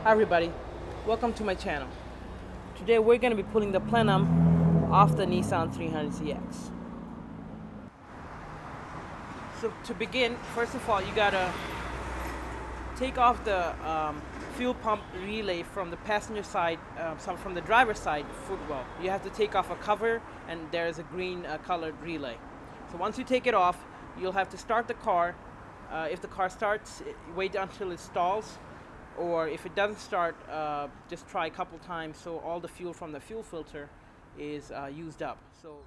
Hi everybody, welcome to my channel. Today we're going to be pulling the plenum off the Nissan 300ZX. So to begin, first of all, you gotta take off the fuel pump relay from the passenger side, from the driver's side footwell. You have to take off a cover, and there's a green colored relay. So once you take it off, you'll have to start the car. If the car starts, wait until it stalls. Or if it doesn't start, just try a couple times so all the fuel from the fuel filter is used up. So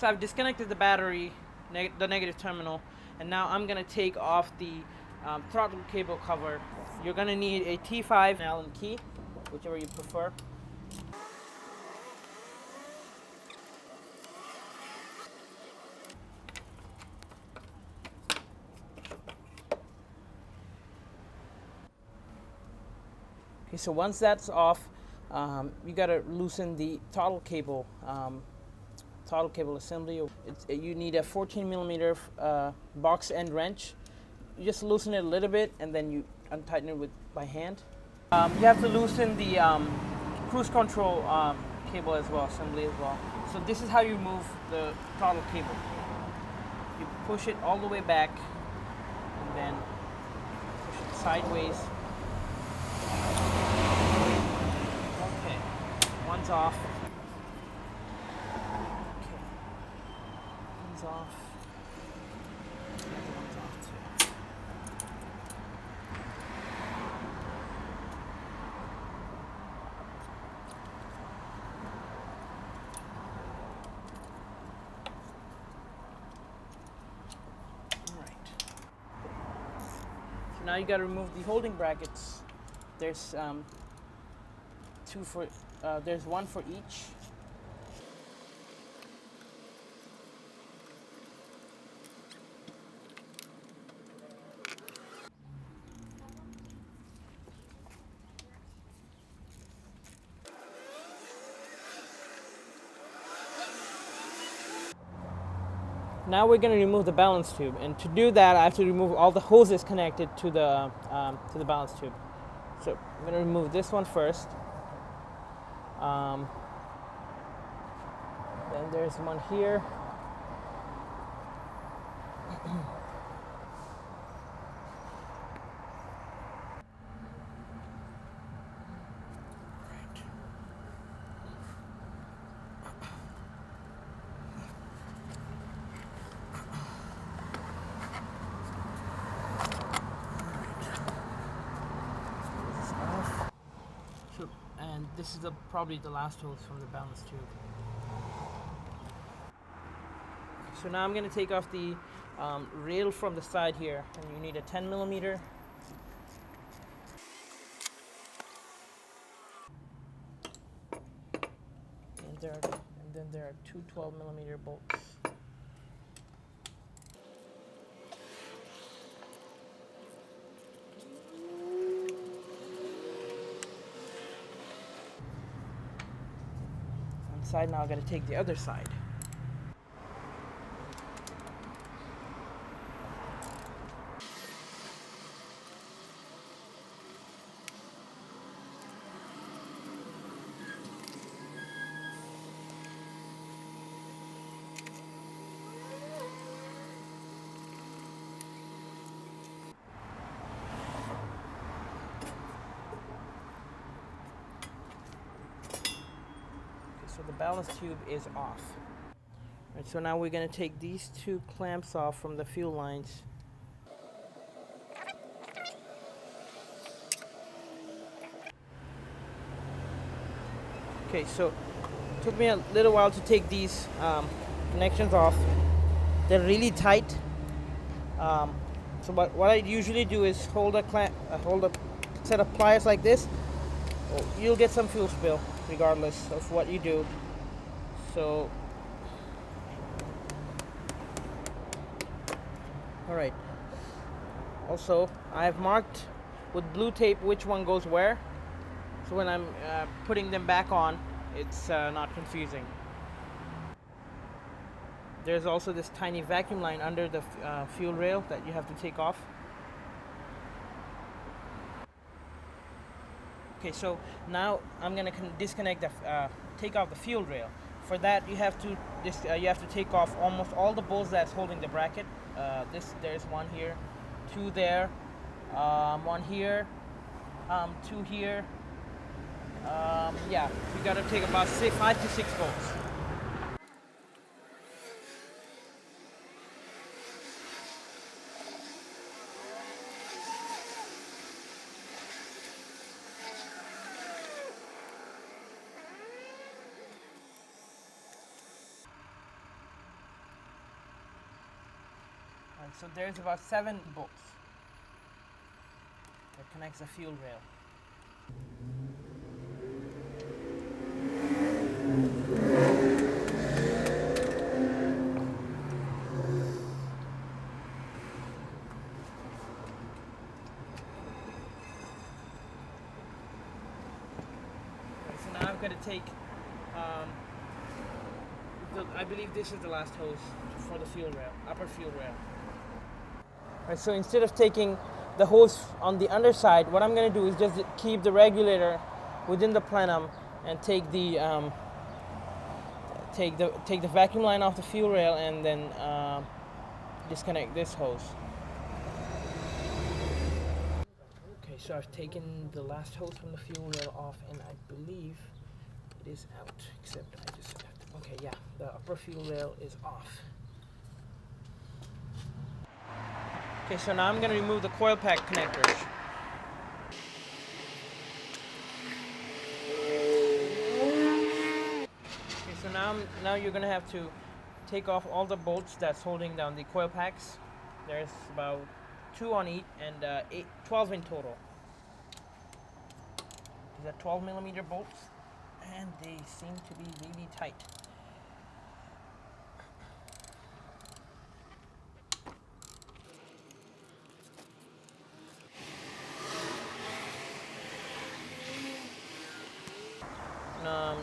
I've disconnected the battery, the negative terminal, and now I'm going to take off the throttle cable cover. You're going to need a T5 Allen key, whichever you prefer. Okay, so once that's off, you got to loosen the throttle cable assembly. You need a 14 millimeter box end wrench. You just loosen it a little bit and then you untighten it by hand. You have to loosen the cruise control cable assembly as well. So this is how you remove the throttle cable. You push it all the way back and then push it sideways. Okay, one's off. Off. One's off too. All right. So now you got to remove the holding brackets. There's there's one for each. Now we're going to remove the balance tube, and to do that I have to remove all the hoses connected to the balance tube. So I'm going to remove this one first. Then there's one here. And this is probably the last hose from the balance tube. So now I'm going to take off the rail from the side here, and you need a 10 millimeter. And then there are two 12 millimeter bolts. Side. Now I'm going to take the other side. So the balance tube is off. Right, so now we're going to take these two clamps off from the fuel lines. Okay, so it took me a little while to take these connections off. They're really tight. So what I usually do is hold a set of pliers like this. You'll get some fuel spill regardless of what you do. So Alright, also I have marked with blue tape which one goes where, so when I'm putting them back on, it's not confusing. There's also this tiny vacuum line under the fuel rail that you have to take off. Okay, so now I'm gonna disconnect take off the fuel rail. For that, you have to take off almost all the bolts that's holding the bracket. There's one here, two there, one here, two here. Yeah, you gotta take about 5 to 6 bolts. Alright, so there's about 7 bolts that connects the fuel rail. So now I'm going to take, I believe this is the last hose for the fuel rail, upper fuel rail. Right, so instead of taking the hose on the underside, what I'm going to do is just keep the regulator within the plenum and take the vacuum line off the fuel rail and then disconnect this hose. Okay, so I've taken the last hose from the fuel rail off, and I believe it is out. Except I just okay, yeah, the upper fuel rail is off. Okay, so now I'm going to remove the coil pack connectors. Okay, so now you're going to have to take off all the bolts that's holding down the coil packs. There's about 2 on each and 12 in total. These are 12mm bolts, and they seem to be really tight.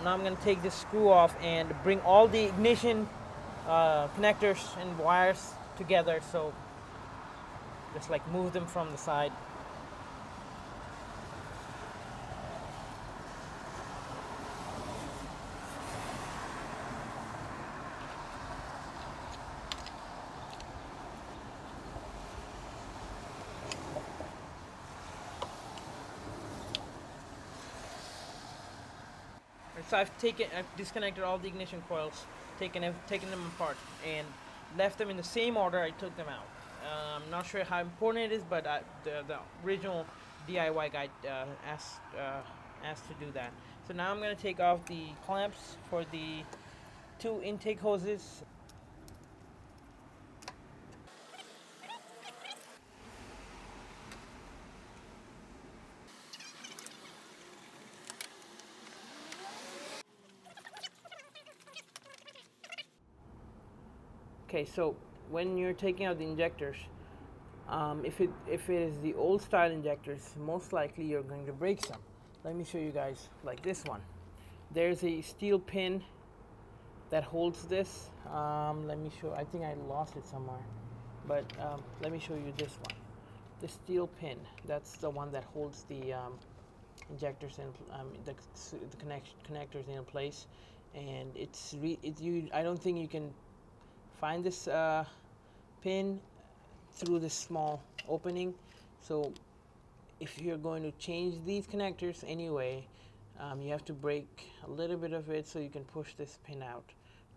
Now I'm going to take this screw off and bring all the ignition connectors and wires together, so just like move them from the side. So I've disconnected all the ignition coils, taken them apart, and left them in the same order I took them out. I'm not sure how important it is, but the original DIY guide asked to do that. So now I'm going to take off the clamps for the 2 intake hoses. Okay, so when you're taking out the injectors, if it is the old style injectors, most likely you're going to break some. Let me show you guys, like this one. There's a steel pin that holds this. Let me show. I think I lost it somewhere, but let me show you this one. The steel pin. That's the one that holds the injectors in the connectors in place, and I don't think you can find this pin through this small opening. So if you're going to change these connectors anyway, you have to break a little bit of it so you can push this pin out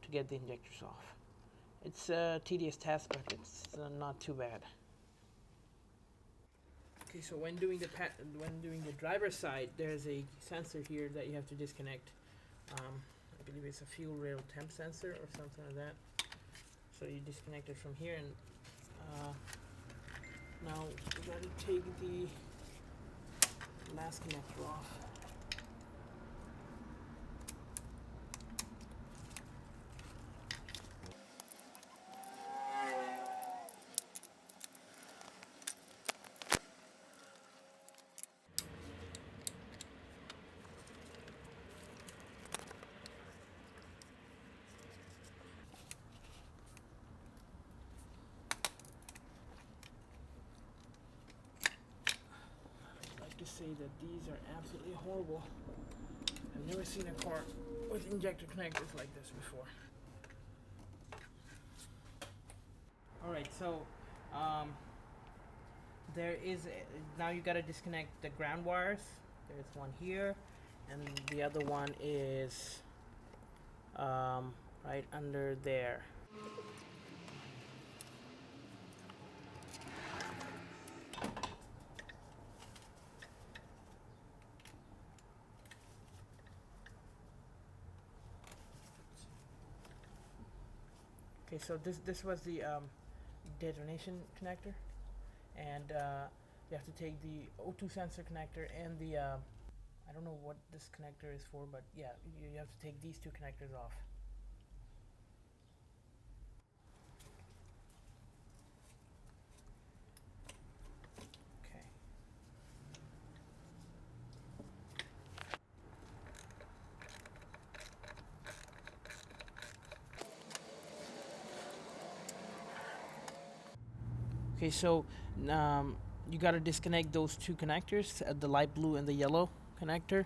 to get the injectors off. It's a tedious task, but it's not too bad. Okay, so when doing the driver's side, there's a sensor here that you have to disconnect. I believe it's a fuel rail temp sensor or something like that. So you disconnect it from here, and now we got to take the last connector off. say that these are absolutely horrible. I've never seen a car with injector connectors like this before. Alright, so there is now you gotta disconnect the ground wires. There's one here, and the other one is right under there. Okay, so this was the detonation connector, and you have to take the O2 sensor connector and the I don't know what this connector is for, but yeah, you have to take these two connectors off. Okay. Okay, so you got to disconnect those two connectors, the light blue and the yellow connector.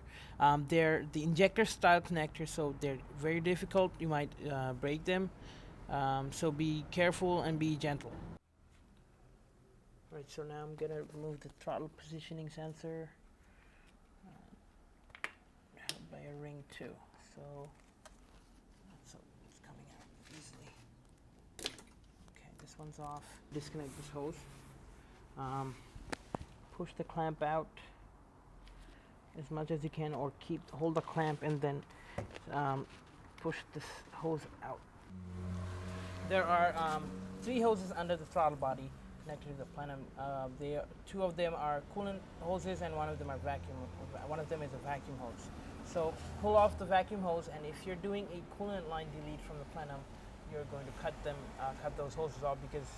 They're the injector style connectors, so they're very difficult. You might break them. So be careful and be gentle. Alright, so now I'm going to remove the throttle positioning sensor held by a ring too. So it's coming out easily. Okay, this one's off. Disconnect this hose. Push the clamp out as much as you can, or hold the clamp and then push this hose out. There are 3 hoses under the throttle body connected to the plenum. Two of them are coolant hoses and one of them are vacuum. One of them is a vacuum hose. So pull off the vacuum hose, and if you're doing a coolant line delete from the plenum, you're going to cut those hoses off, because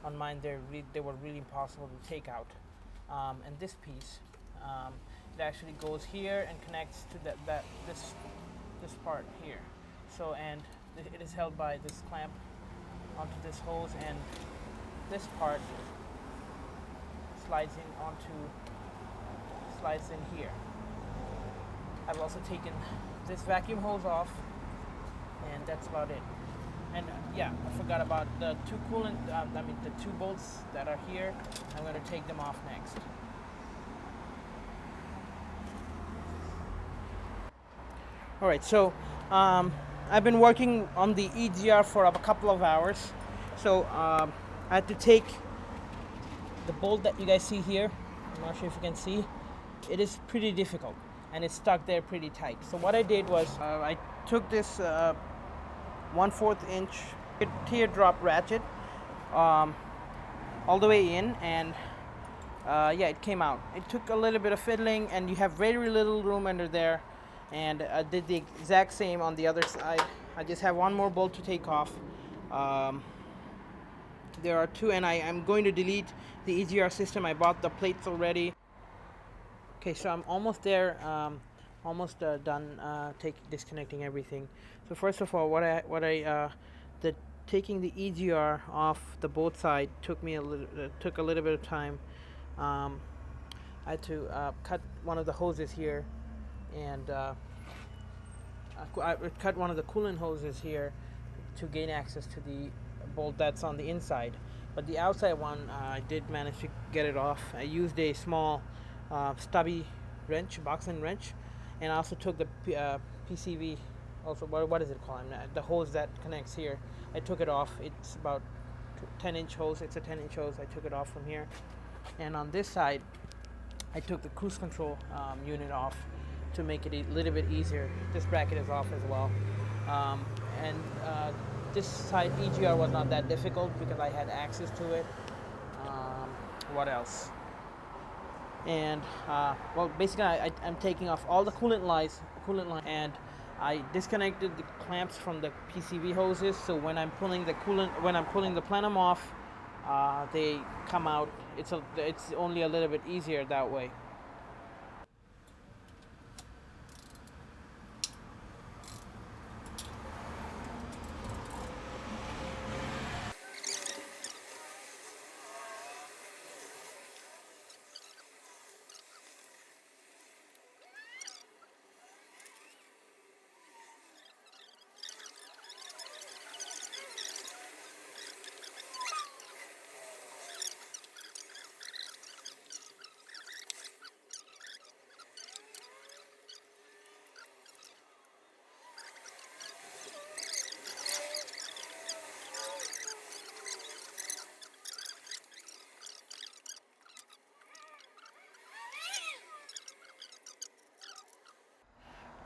on mine they were really impossible to take out. And this piece, it actually goes here and connects to this part here. So, and it is held by this clamp onto this hose, and this part slides in here. I've also taken this vacuum hose off, and that's about it. And yeah, I forgot about the two coolant, the 2 bolts that are here. I'm going to take them off next. Alright, so I've been working on the EGR for a couple of hours. So I had to take the bolt that you guys see here. I'm not sure if you can see. It is pretty difficult, and it's stuck there pretty tight. So what I did was I took this 1/4 inch teardrop ratchet all the way in, and yeah, it came out. It took a little bit of fiddling, and you have very little room under there, and I did the exact same on the other side. I just have one more bolt to take off. There are 2, and I'm going to delete the EGR system. I bought the plates already. Okay, so I'm almost there, almost done disconnecting everything. So first of all, taking the EGR off the both side took a little bit of time. I had to cut one of the hoses here, and I cut one of the coolant hoses here to gain access to the bolt that's on the inside. But the outside one, I did manage to get it off. I used a small stubby wrench, box end wrench, and I also took the PCV, also what is it called? The hose that connects here. I took it off. It's about 10-inch hose. It's a 10-inch hose. I took it off from here. And on this side, I took the cruise control unit off to make it a little bit easier. This bracket is off as well. This side EGR was not that difficult because I had access to it. What else? And well, basically I'm taking off all the coolant line, and I disconnected the clamps from the PCV hoses. So when I'm pulling the plenum off, they come out. It's only a little bit easier that way.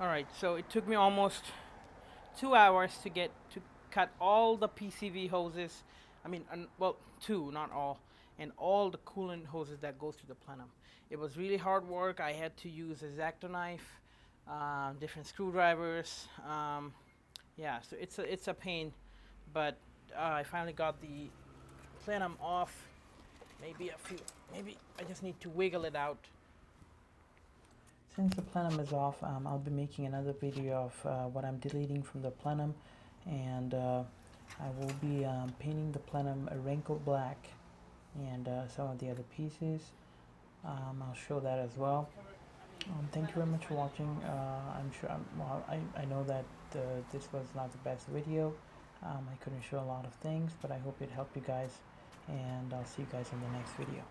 Alright, so it took me almost 2 hours to cut all the PCV hoses. I mean, well, two, not all, and all the coolant hoses that goes to the plenum. It was really hard work. I had to use a X-Acto knife, different screwdrivers. Yeah, so it's a pain, but I finally got the plenum off. Maybe I just need to wiggle it out. Since the plenum is off, I'll be making another video of what I'm deleting from the plenum, and I will be painting the plenum a wrinkled black, and some of the other pieces. I'll show that as well. Thank you very much for watching. I'm sure, I know that this was not the best video. I couldn't show a lot of things, but I hope it helped you guys, and I'll see you guys in the next video.